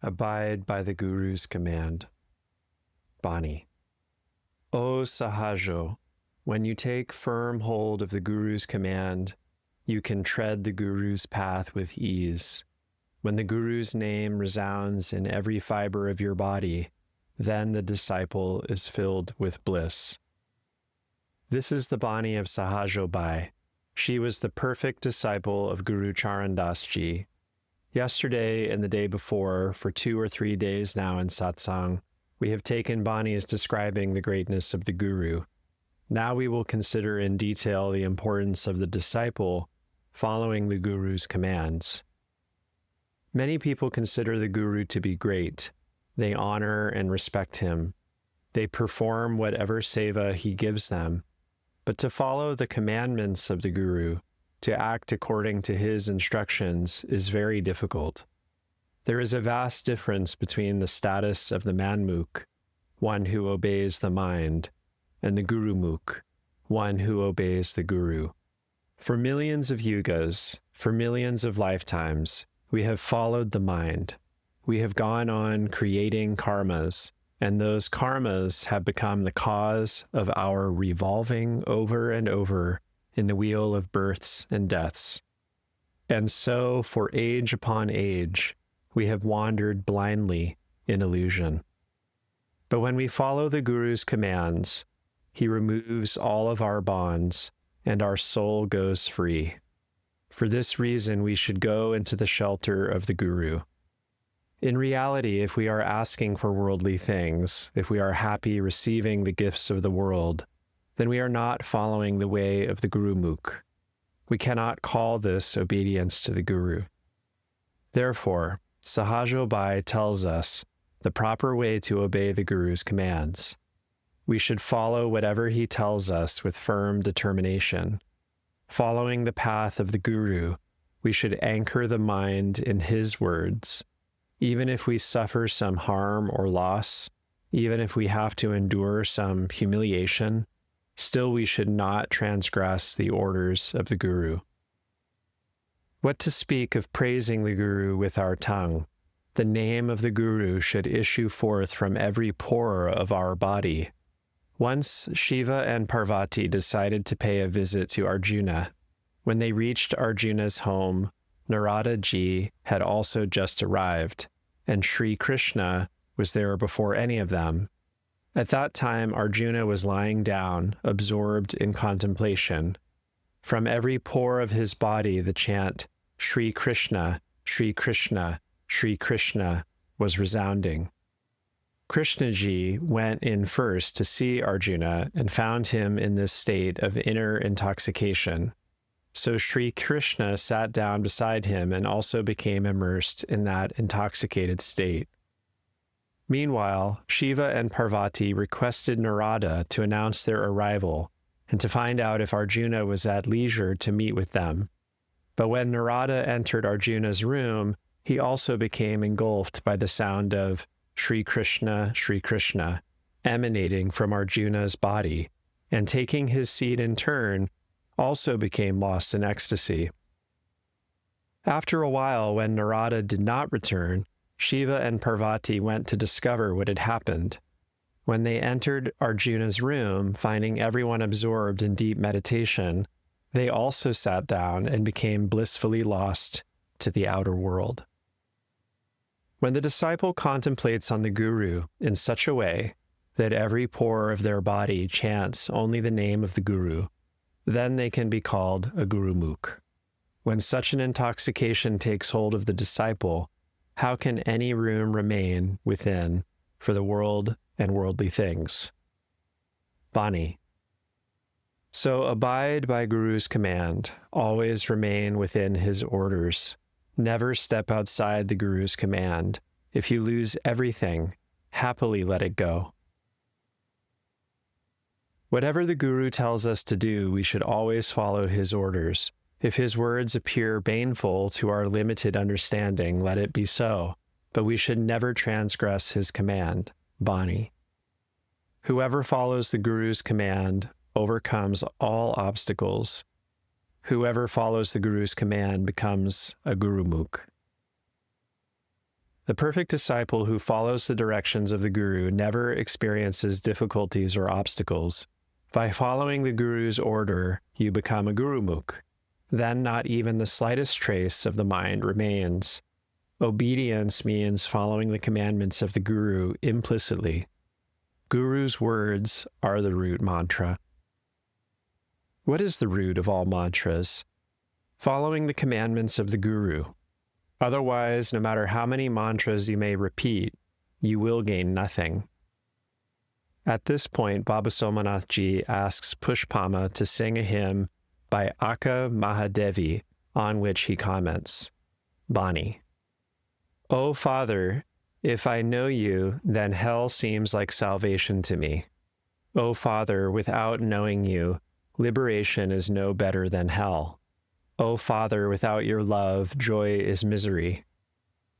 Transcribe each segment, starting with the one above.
Abide by the Guru's command. Bani. O Sahajo, when you take firm hold of the Guru's command, you can tread the Guru's path with ease. When the Guru's name resounds in every fiber of your body, then the disciple is filled with bliss. This is the Bani of Sahajo Bai. She was the perfect disciple of Guru Charan Das Ji. Yesterday and the day before, for 2 or 3 days now in satsang, we have taken Banis describing the greatness of the Guru. Now we will consider in detail the importance of the disciple following the Guru's commands. Many people consider the Guru to be great. They honor and respect him. They perform whatever seva he gives them. But to follow the commandments of the Guru, to act according to his instructions, is very difficult. There is a vast difference between the status of the Manmukh, one who obeys the mind, and the Gurumukh, one who obeys the Guru. For millions of yugas, for millions of lifetimes, we have followed the mind. We have gone on creating karmas, and those karmas have become the cause of our revolving over and over in the wheel of births and deaths. And so, for age upon age, we have wandered blindly in illusion. But when we follow the Guru's commands, he removes all of our bonds, and our soul goes free. For this reason, we should go into the shelter of the Guru. In reality, if we are asking for worldly things, if we are happy receiving the gifts of the world, then we are not following the way of the Gurumukh. We cannot call this obedience to the Guru. Therefore, Sahajo Bai tells us the proper way to obey the Guru's commands. We should follow whatever he tells us with firm determination. Following the path of the Guru, we should anchor the mind in his words. Even if we suffer some harm or loss, even if we have to endure some humiliation, still we should not transgress the orders of the Guru. What to speak of praising the Guru with our tongue? The name of the Guru should issue forth from every pore of our body. Once Shiva and Parvati decided to pay a visit to Arjuna. When they reached Arjuna's home, Narada Ji had also just arrived, and Sri Krishna was there before any of them. At that time, Arjuna was lying down, absorbed in contemplation. From every pore of his body, the chant, Sri Krishna, Sri Krishna, Sri Krishna, was resounding. Krishnaji went in first to see Arjuna and found him in this state of inner intoxication. So Sri Krishna sat down beside him and also became immersed in that intoxicated state. Meanwhile, Shiva and Parvati requested Narada to announce their arrival and to find out if Arjuna was at leisure to meet with them. But when Narada entered Arjuna's room, he also became engulfed by the sound of Sri Krishna, emanating from Arjuna's body, and taking his seat in turn, also became lost in ecstasy. After a while, when Narada did not return, Shiva and Parvati went to discover what had happened. When they entered Arjuna's room, finding everyone absorbed in deep meditation, they also sat down and became blissfully lost to the outer world. When the disciple contemplates on the Guru in such a way that every pore of their body chants only the name of the Guru, then they can be called a Gurumukh. When such an intoxication takes hold of the disciple, how can any room remain within for the world and worldly things? Bani. So abide by Guru's command, always remain within his orders. Never step outside the Guru's command. If you lose everything, happily let it go. Whatever the Guru tells us to do, we should always follow his orders. If his words appear baneful to our limited understanding, let it be so, but we should never transgress his command. Bani. Whoever follows the Guru's command overcomes all obstacles. Whoever follows the Guru's command becomes a Gurumukh. The perfect disciple who follows the directions of the Guru never experiences difficulties or obstacles. By following the Guru's order, you become a Gurumukh. Then not even the slightest trace of the mind remains. Obedience means following the commandments of the Guru implicitly. Guru's words are the root mantra. What is the root of all mantras? Following the commandments of the Guru. Otherwise, no matter how many mantras you may repeat, you will gain nothing. At this point, Baba Somanath Ji asks Pushpama to sing a hymn by Akka Mahadevi, on which he comments, Bani. O Father, if I know you, then hell seems like salvation to me. O Father, without knowing you, liberation is no better than hell. O Father, without your love, joy is misery.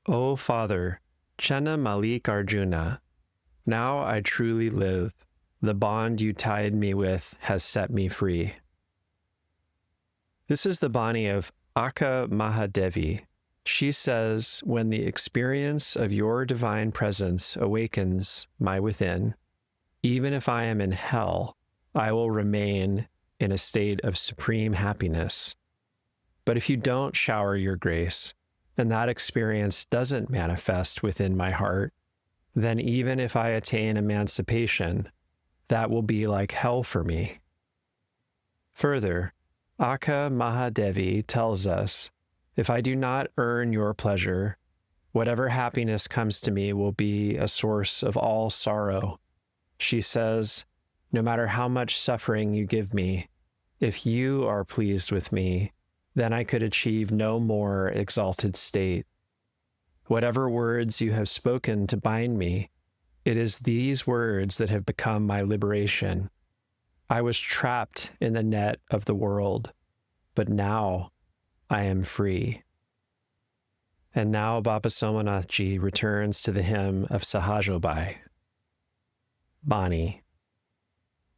O Father, Chenna Malik Arjuna, now I truly live. The bond you tied me with has set me free. This is the Bani of Akka Mahadevi. She says, when the experience of your divine presence awakens my within, even if I am in hell, I will remain in a state of supreme happiness. But if you don't shower your grace, and that experience doesn't manifest within my heart, then even if I attain emancipation, that will be like hell for me. Further, Akka Mahadevi tells us, if I do not earn your pleasure, whatever happiness comes to me will be a source of all sorrow. She says, no matter how much suffering you give me, if you are pleased with me, then I could achieve no more exalted state. Whatever words you have spoken to bind me, it is these words that have become my liberation. I was trapped in the net of the world, but now I am free. And now Baba Somanath Ji returns to the hymn of Sahajobai. Bani.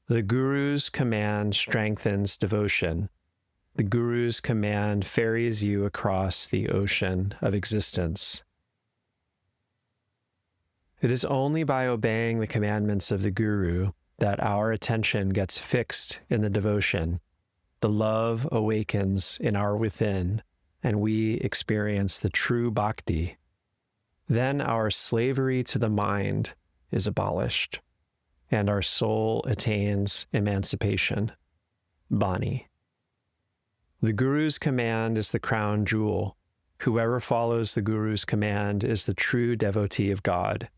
The Guru's command strengthens devotion. The Guru's command ferries you across the ocean of existence. It is only by obeying the commandments of the Guru that our attention gets fixed in the devotion. The love awakens in our within, and we experience the true bhakti. Then our slavery to the mind is abolished, and our soul attains emancipation. Bani. The Guru's command is the crown jewel. Whoever follows the Guru's command is the true devotee of God.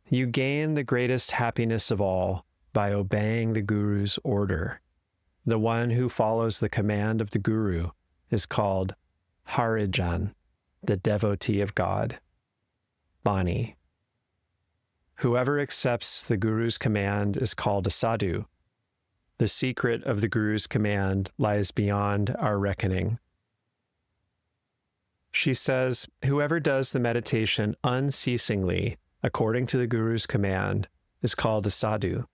You gain the greatest happiness of all by obeying the Guru's order. The one who follows the command of the Guru is called Harijan, the devotee of God. Bani. Whoever accepts the Guru's command is called a sadhu. The secret of the Guru's command lies beyond our reckoning. She says, whoever does the meditation unceasingly according to the Guru's command is called a sadhu.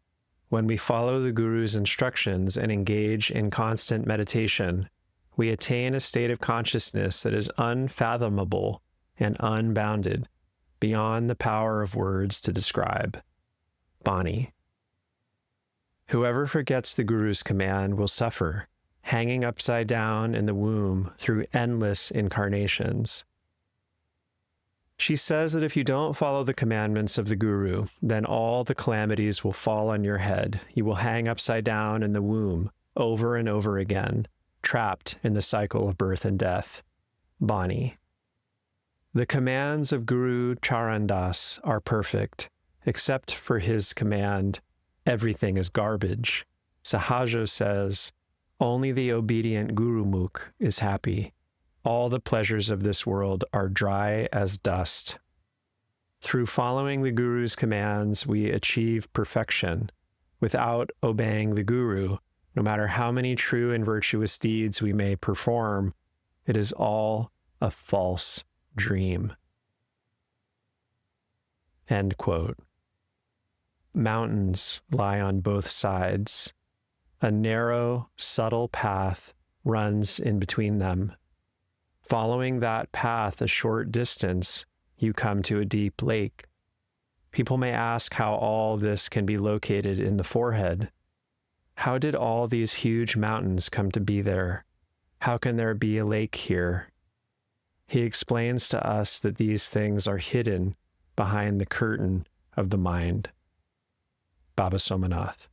When we follow the Guru's instructions and engage in constant meditation, we attain a state of consciousness that is unfathomable and unbounded, beyond the power of words to describe. Bani. Whoever forgets the Guru's command will suffer, hanging upside down in the womb through endless incarnations. She says that if you don't follow the commandments of the Guru, then all the calamities will fall on your head. You will hang upside down in the womb over and over again, trapped in the cycle of birth and death. Bani. The commands of Guru Charandas are perfect, except for his command, everything is garbage. Sahaja says, only the obedient Gurumukh is happy. All the pleasures of this world are dry as dust. Through following the Guru's commands, we achieve perfection. Without obeying the Guru, no matter how many true and virtuous deeds we may perform, it is all a false dream. End quote. Mountains lie on both sides. A narrow, subtle path runs in between them. Following that path a short distance, you come to a deep lake. People may ask how all this can be located in the forehead. How did all these huge mountains come to be there? How can there be a lake here? He explains to us that these things are hidden behind the curtain of the mind. Baba Somanath.